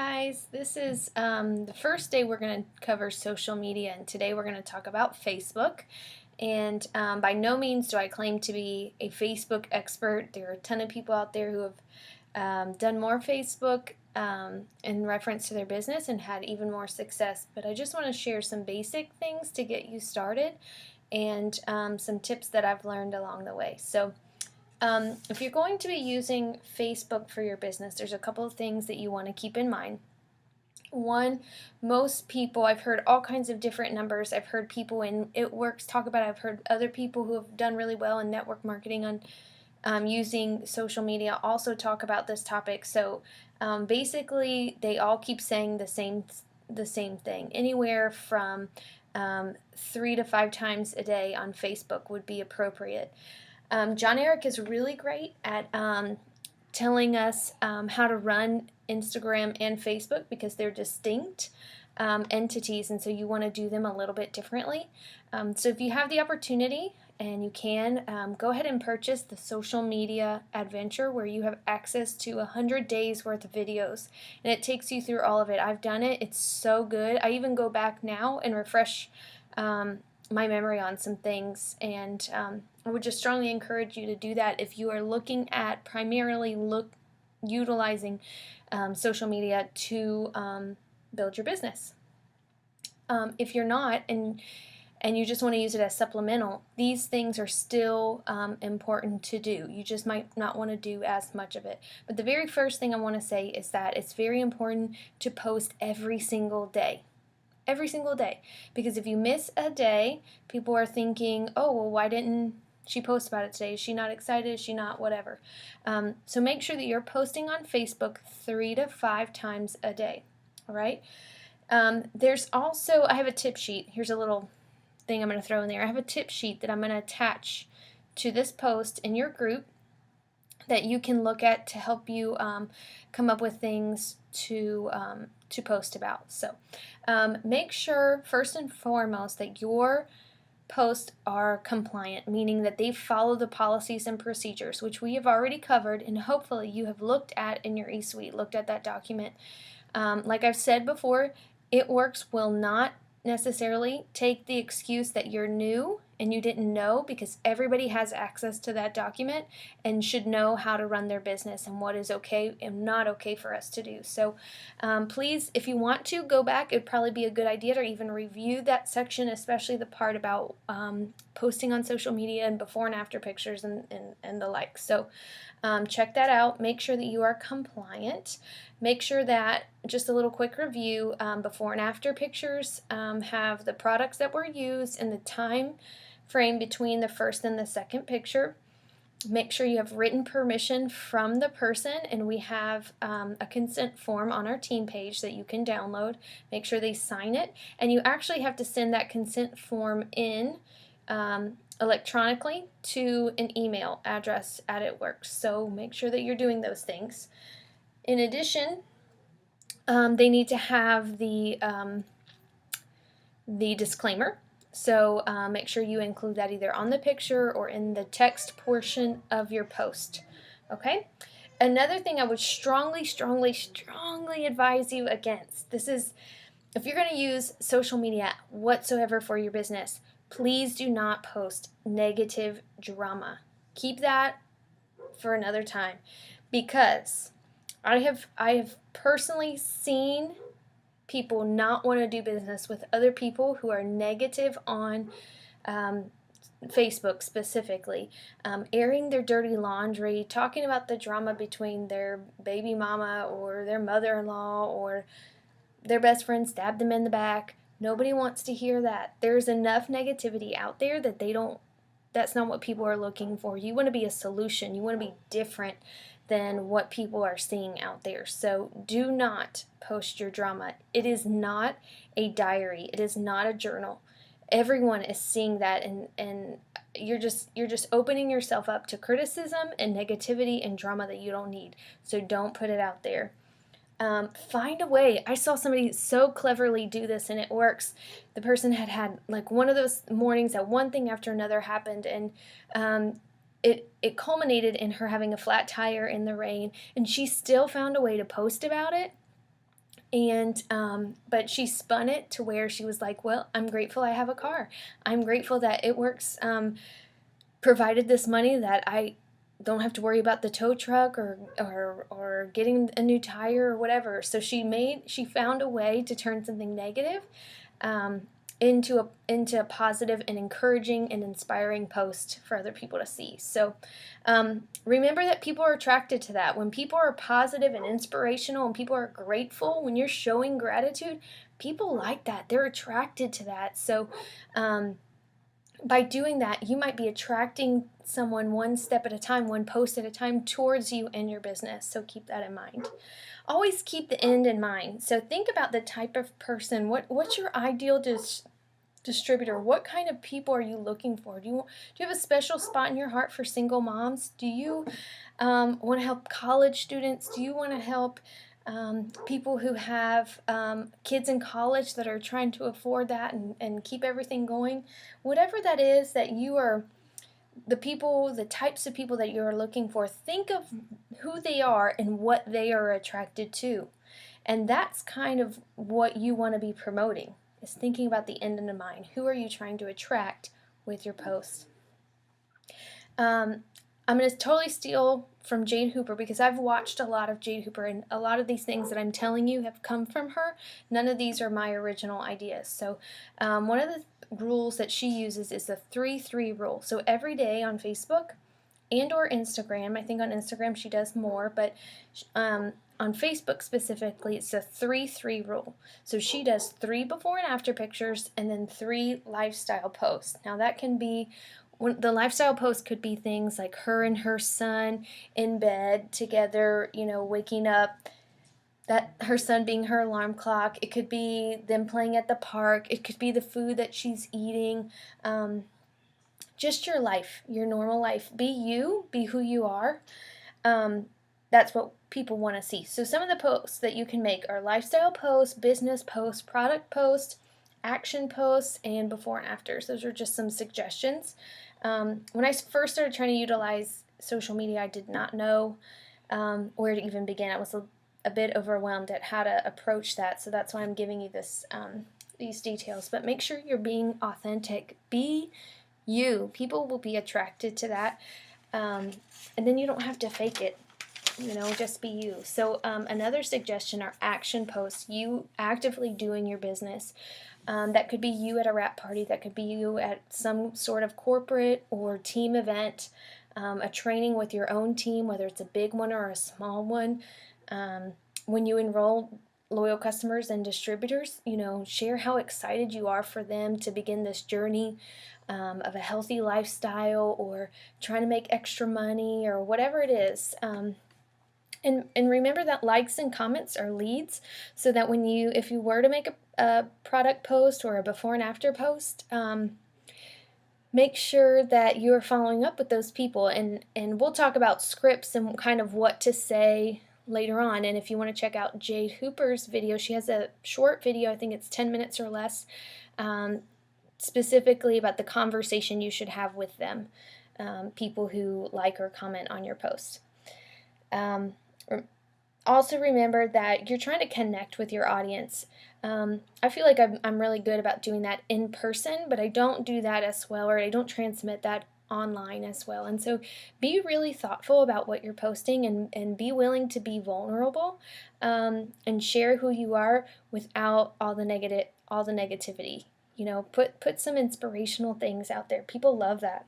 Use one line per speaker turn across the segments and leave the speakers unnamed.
Guys, this is the first day we're going to cover social media, and today we're going to talk about Facebook. And by no means do I claim to be a Facebook expert. There are a ton of people out there who have done more Facebook in reference to their business and had even more success. But I just want to share some basic things to get you started and some tips that I've learned along the way. So, if you're going to be using Facebook for your business, there's a couple of things that you want to keep in mind. One, most people, I've heard all kinds of different numbers. I've heard people in It Works talk about it. I've heard other people who have done really well in network marketing on using social media also talk about this topic. So basically, they all keep saying the same thing. Anywhere from 3 to 5 times a day on Facebook would be appropriate. John Eric is really great at telling us how to run Instagram and Facebook because they're distinct entities, and so you want to do them a little bit differently. So if you have the opportunity and you can, go ahead and purchase the Social Media Adventure, where you have access to 100 days worth of videos, and it takes you through all of it. I've done it. It's so good. I even go back now and refresh my memory on some things, and I would just strongly encourage you to do that if you are looking at primarily utilizing social media to build your business. If you're not, and you just want to use it as supplemental, these things are still important to do. You just might not want to do as much of it. But the very first thing I want to say is that it's very important to post every single day. Every single day. Because if you miss a day, people are thinking, oh, well, why didn't she post about it today? Is she not excited? Is she not whatever? So make sure that you're posting on Facebook 3 to 5 times a day. All right? There's also, I have a tip sheet. Here's a little thing I'm going to throw in there. I have a tip sheet that I'm going to attach to this post in your group that you can look at to help you come up with things to post about. So make sure, first and foremost, that your posts are compliant, meaning that they follow the policies and procedures, which we have already covered, and hopefully you have looked at in your eSuite, looked at that document. Like I've said before, It Works will not necessarily take the excuse that you're new and you didn't know, because everybody has access to that document and should know how to run their business and what is okay and not okay for us to do. So please, if you want to go back, it'd probably be a good idea to even review that section, especially the part about posting on social media and before and after pictures and the like. So check that out. Make sure that you are compliant. Make sure that, just a little quick review, before and after pictures have the products that were used and the time frame between the first and the second picture. Make sure you have written permission from the person, and we have a consent form on our team page that you can download. Make sure they sign it, and you actually have to send that consent form in electronically to an email address at It Works. So make sure that you're doing those things. In addition, they need to have the disclaimer. So make sure you include that either on the picture or in the text portion of your post. Okay? Another thing I would strongly advise you against, this is, if you're going to use social media whatsoever for your business, please do not post negative drama. Keep that for another time, because I have personally seen people not want to do business with other people who are negative on Facebook specifically, airing their dirty laundry, talking about the drama between their baby mama or their mother-in-law, or their best friend stabbed them in the back. Nobody wants to hear that. There's enough negativity out there that that's not what people are looking for. You want to be a solution. You want to be different than what people are seeing out there. So do not post your drama. It is not a diary. It is not a journal. Everyone is seeing that, and you're just opening yourself up to criticism and negativity and drama that you don't need. So don't put it out there. Find a way. I saw somebody so cleverly do this, and It Works. The person had like one of those mornings that one thing after another happened, and it culminated in her having a flat tire in the rain, and she still found a way to post about it And but she spun it to where she was like, well, I'm grateful I have a car. I'm grateful that it works, provided this money that I don't have to worry about the tow truck or getting a new tire or whatever. So she found a way to turn something negative um, into a positive and encouraging and inspiring post for other people to see. So remember that people are attracted to that. When people are positive and inspirational and people are grateful, when you're showing gratitude, people like that. They're attracted to that. So by doing that, you might be attracting someone one step at a time, one post at a time towards you and your business. So keep that in mind. Always keep the end in mind. So think about the type of person. What's your ideal distributor? What kind of people are you looking for? Do you have a special spot in your heart for single moms? Do you want to help college students? Do you want to help people who have kids in college that are trying to afford that and keep everything going? Whatever that is that you are, the types of people that you're looking for, think of who they are and what they are attracted to. And that's kind of what you want to be promoting, is thinking about the end in mind. Who are you trying to attract with your posts? I'm going to totally steal from Jade Hooper because I've watched a lot of Jade Hooper, and a lot of these things that I'm telling you have come from her. None of these are my original ideas. So one of the rules that she uses is the 3-3 rule. So every day on Facebook and or Instagram, I think on Instagram she does more, but on Facebook specifically, it's a 3-3 rule. So she does 3 before and after pictures and then 3 lifestyle posts. Now that can be, the lifestyle post could be things like her and her son in bed together, waking up, that her son being her alarm clock. It could be them playing at the park. It could be the food that she's eating. Just your life, your normal life. Be you, be who you are. That's what people want to see. So some of the posts that you can make are lifestyle posts, business posts, product posts, action posts, and before and afters. Those are just some suggestions. When I first started trying to utilize social media, I did not know where to even begin. I was a bit overwhelmed at how to approach that, so that's why I'm giving you these details. But make sure you're being authentic. Be you. People will be attracted to that, and then you don't have to fake it. Just be you. So another suggestion are action posts. You actively doing your business. That could be you at a wrap party. That could be you at some sort of corporate or team event, a training with your own team, whether it's a big one or a small one. When you enroll loyal customers and distributors, share how excited you are for them to begin this journey of a healthy lifestyle or trying to make extra money or whatever it is. And remember that likes and comments are leads, so that if you were to make a product post or a before and after post, make sure that you're following up with those people. And we'll talk about scripts and kind of what to say later on. And if you want to check out Jade Hooper's video, she has a short video, I think it's 10 minutes or less, specifically about the conversation you should have with them, people who like or comment on your post. Also remember that you're trying to connect with your audience. I feel like I'm really good about doing that in person, but I don't do that as well, or I don't transmit that online as well. And so be really thoughtful about what you're posting and be willing to be vulnerable and share who you are without all the negativity. Put some inspirational things out there. People love that.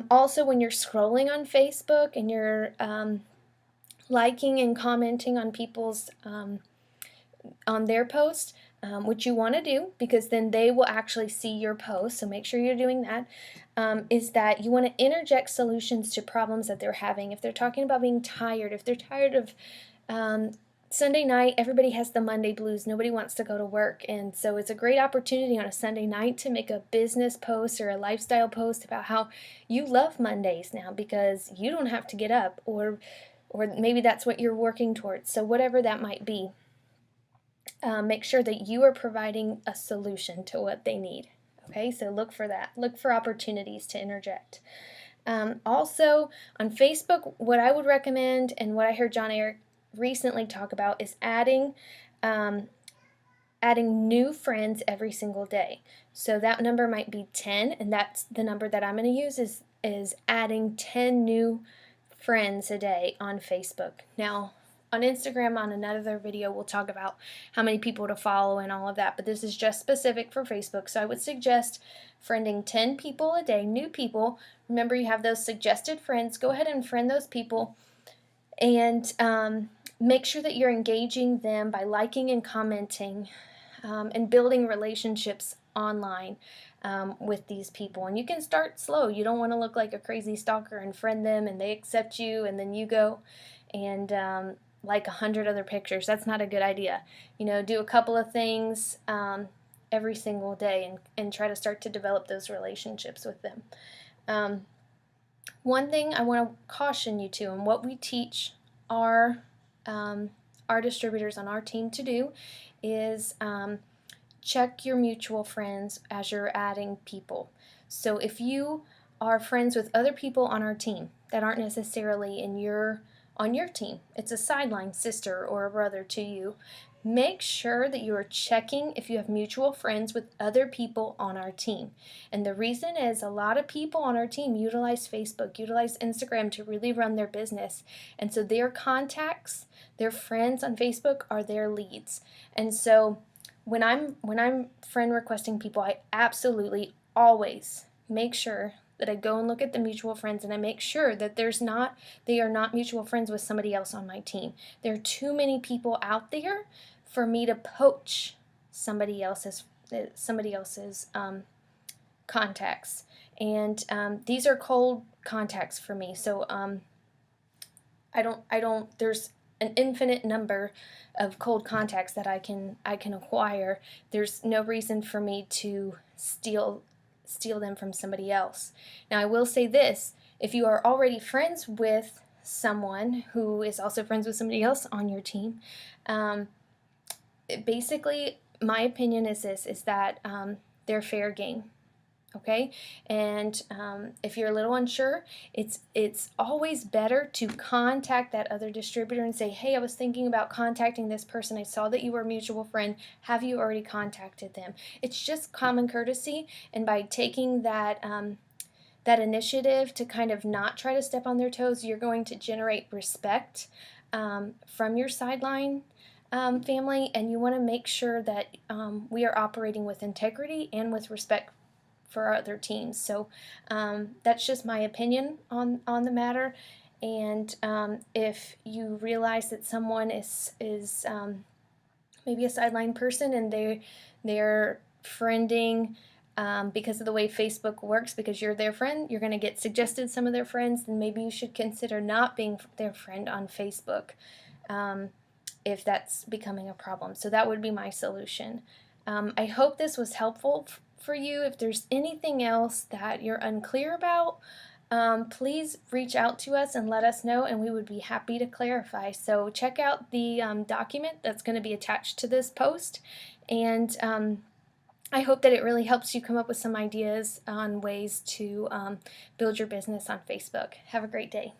Also, when you're scrolling on Facebook and you're liking and commenting on people's on their post, which you want to do because then they will actually see your post, so make sure you're doing that, is that you want to interject solutions to problems that they're having. If they're talking about being tired, if they're tired of Sunday night, everybody has the Monday blues. Nobody wants to go to work, and so it's a great opportunity on a Sunday night to make a business post or a lifestyle post about how you love Mondays now because you don't have to get up, or maybe that's what you're working towards. So whatever that might be, make sure that you are providing a solution to what they need. Okay, so look for that. Look for opportunities to interject. Also, on Facebook, what I would recommend and what I heard John recently talk about is um, adding new friends every single day. So that number might be 10, and that's the number that I'm going to use is adding 10 new friends a day on Facebook. Now, on Instagram, on another video, we'll talk about how many people to follow and all of that, but this is just specific for Facebook. So I would suggest friending 10 people a day, new people. Remember, you have those suggested friends. Go ahead and friend those people, and make sure that you're engaging them by liking and commenting, and building relationships online with these people. And you can start slow. You don't want to look like a crazy stalker and friend them and they accept you, and then you go and like 100 other pictures. That's not a good idea. Do a couple of things every single day, and try to start to develop those relationships with them. One thing I want to caution you to, and what we teach our distributors on our team to do, is check your mutual friends as you're adding people. So if you are friends with other people on our team that aren't necessarily on your team, it's a sideline sister or a brother to you, make sure that you are checking if you have mutual friends with other people on our team. And the reason is, a lot of people on our team utilize Facebook, utilize Instagram to really run their business. And so their contacts, their friends on Facebook are their leads. And so when I'm friend requesting people, I absolutely always make sure that I go and look at the mutual friends, and I make sure that they are not mutual friends with somebody else on my team. There are too many people out there for me to poach somebody else's contacts, and these are cold contacts for me. So I don't. There's an infinite number of cold contacts that I can acquire. There's no reason for me to steal them from somebody else. Now, I will say this: if you are already friends with someone who is also friends with somebody else on your team, basically, my opinion is that they're fair game. Okay, and if you're a little unsure, it's always better to contact that other distributor and say, hey, I was thinking about contacting this person. I saw that you were a mutual friend. Have you already contacted them? It's just common courtesy, and by taking that initiative to kind of not try to step on their toes, you're going to generate respect from your sideline family, and you want to make sure that we are operating with integrity and with respect for our other teams. So that's just my opinion on the matter. And if you realize that someone is maybe a sideline person, and they're friending because of the way Facebook works, because you're their friend, you're going to get suggested some of their friends, then maybe you should consider not being their friend on Facebook if that's becoming a problem. So that would be my solution. I hope this was helpful for you. If there's anything else that you're unclear about, please reach out to us and let us know, and we would be happy to clarify. So check out the document that's going to be attached to this post, and I hope that it really helps you come up with some ideas on ways to build your business on Facebook. Have a great day.